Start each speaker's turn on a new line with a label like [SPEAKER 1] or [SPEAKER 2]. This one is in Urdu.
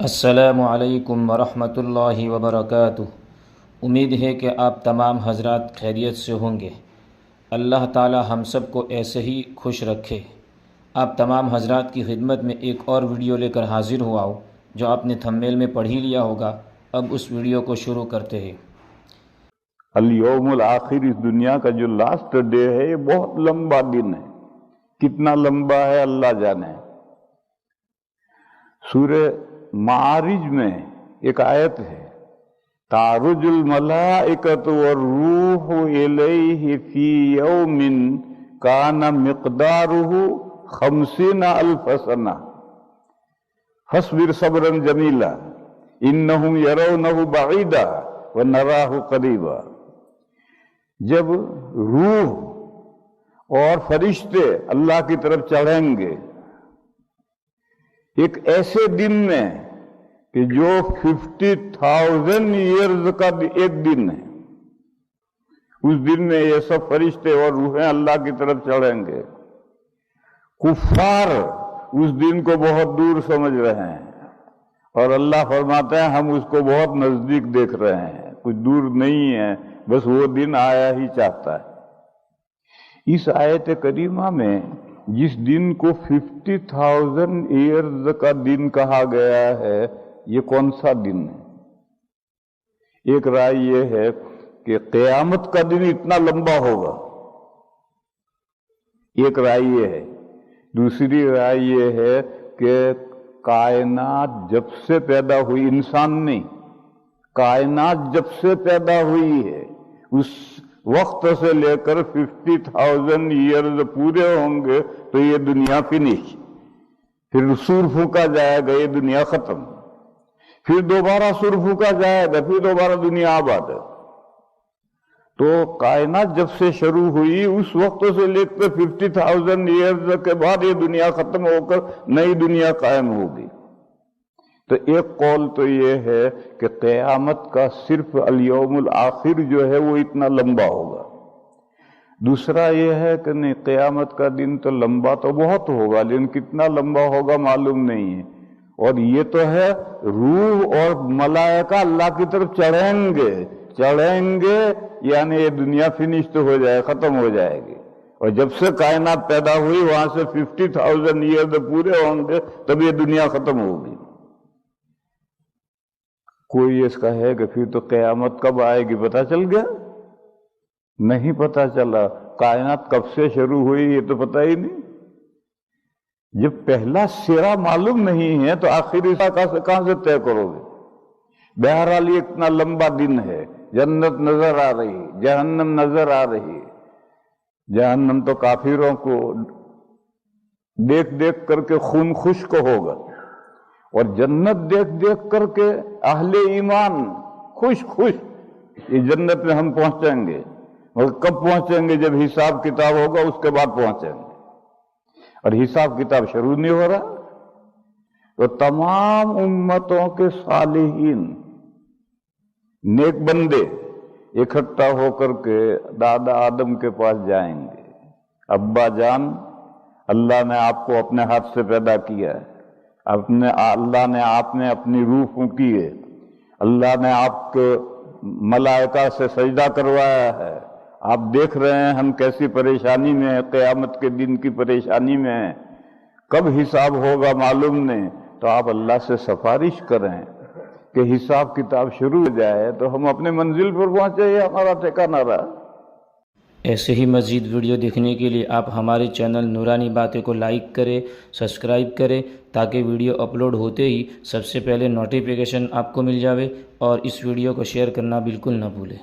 [SPEAKER 1] السلام علیکم ورحمۃ اللہ وبرکاتہ۔ امید ہے کہ آپ تمام حضرات خیریت سے ہوں گے۔ اللہ تعالی ہم سب کو ایسے ہی خوش رکھے۔ آپ تمام حضرات کی خدمت میں ایک اور ویڈیو لے کر حاضر ہوا ہوں جو آپ نے تھمبنیل میں پڑھ ہی لیا ہوگا۔ اب اس ویڈیو کو شروع کرتے ہیں۔
[SPEAKER 2] الیوم الآخر، اس دنیا کا جو لاسٹ ڈے ہے یہ بہت لمبا دن ہے۔ کتنا لمبا ہے اللہ جانے۔ سورہ معارج میں ایک آیت ہے، تعرج الملائکۃ والروح الیہ فی یوم کان مقدارہ 50,000 سنہ فاصبر صبرا جمیلا انہم یرونہ بعیدا ونراہ قریبا۔ جب روح اور فرشتے اللہ کی طرف چڑھیں گے ایک ایسے دن میں کہ جو 50,000 ایئرز کا ایک دن ہے، اس دن میں یہ سب فرشتے اور روحیں اللہ کی طرف چڑھیں گے۔ کفار اس دن کو بہت دور سمجھ رہے ہیں اور اللہ فرماتے ہیں ہم اس کو بہت نزدیک دیکھ رہے ہیں، کچھ دور نہیں ہے، بس وہ دن آیا ہی چاہتا ہے۔ اس آیت کریمہ میں جس دن کو 50,000 ایئرز کا دن کہا گیا ہے، یہ کون سا دن ہے؟ ایک رائے یہ ہے کہ قیامت کا دن اتنا لمبا ہوگا، ایک رائے یہ ہے۔ دوسری رائے یہ ہے کہ کائنات جب سے پیدا ہوئی، انسان نہیں، کائنات جب سے پیدا ہوئی ہے اس وقت سے لے کر 50,000 ایئرز پورے ہوں گے تو یہ دنیا فنش، پھر سور پھونکا جائے گا، یہ دنیا ختم، پھر دوبارہ سور پھونکا جائے گا، پھر دوبارہ دنیا آباد ہے۔ تو کائنات جب سے شروع ہوئی اس وقت سے لے کر 50,000 ایئرز کے بعد یہ دنیا ختم ہو کر نئی دنیا قائم ہوگی۔ تو ایک قول تو یہ ہے کہ قیامت کا صرف الیوم الآخر جو ہے وہ اتنا لمبا ہوگا۔ دوسرا یہ ہے کہ نہیں، قیامت کا دن تو لمبا تو بہت ہوگا لیکن کتنا لمبا ہوگا معلوم نہیں ہے۔ اور یہ تو ہے روح اور ملائکہ اللہ کی طرف چڑھیں گے یعنی یہ دنیا فنش تو ہو جائے، ختم ہو جائے گی۔ اور جب سے کائنات پیدا ہوئی وہاں سے 50,000 ایئرز پورے ہوں گے تب یہ دنیا ختم ہوگی۔ کوئی اس کا ہے کہ پھر تو قیامت کب آئے گی پتہ چل گیا؟ نہیں پتہ چلا۔ کائنات کب سے شروع ہوئی یہ تو پتہ ہی نہیں۔ جب پہلا سرا معلوم نہیں ہے تو آخری کہاں سے طے کرو گے؟ بہرحال یہ اتنا لمبا دن ہے۔ جنت نظر آ رہی، جہنم نظر آ رہی۔ جہنم تو کافروں کو دیکھ دیکھ کر کے خون خشک ہوگا اور جنت دیکھ دیکھ کر کے اہل ایمان خوش یہ جنت میں ہم پہنچیں گے، مگر کب پہنچیں گے؟ جب حساب کتاب ہوگا اس کے بعد پہنچیں گے، اور حساب کتاب شروع نہیں ہو رہا۔ تو تمام امتوں کے صالحین نیک بندے اکٹھا ہو کر کے دادا آدم کے پاس جائیں گے۔ ابا جان، اللہ نے آپ کو اپنے ہاتھ سے پیدا کیا ہے، اللہ نے آپ نے اپنی روح پھونکی ہے، اللہ نے آپ کو ملائکہ سے سجدہ کروایا ہے، آپ دیکھ رہے ہیں ہم کیسی پریشانی میں ہیں، قیامت کے دن کی پریشانی میں ہیں، کب حساب ہوگا معلوم نہیں۔ تو آپ اللہ سے سفارش کریں کہ حساب کتاب شروع ہو جائے تو ہم اپنے منزل پر پہنچے، یہ ہمارا ٹھکانہ رہا۔
[SPEAKER 1] ایسے ہی مزید ویڈیو دیکھنے کے لیے آپ ہمارے چینل نورانی باتیں کو لائک کریں، سبسکرائب کریں تاکہ ویڈیو اپلوڈ ہوتے ہی سب سے پہلے نوٹیفیکیشن آپ کو مل جاوے، اور اس ویڈیو کو شیئر کرنا بالکل نہ بھولیں۔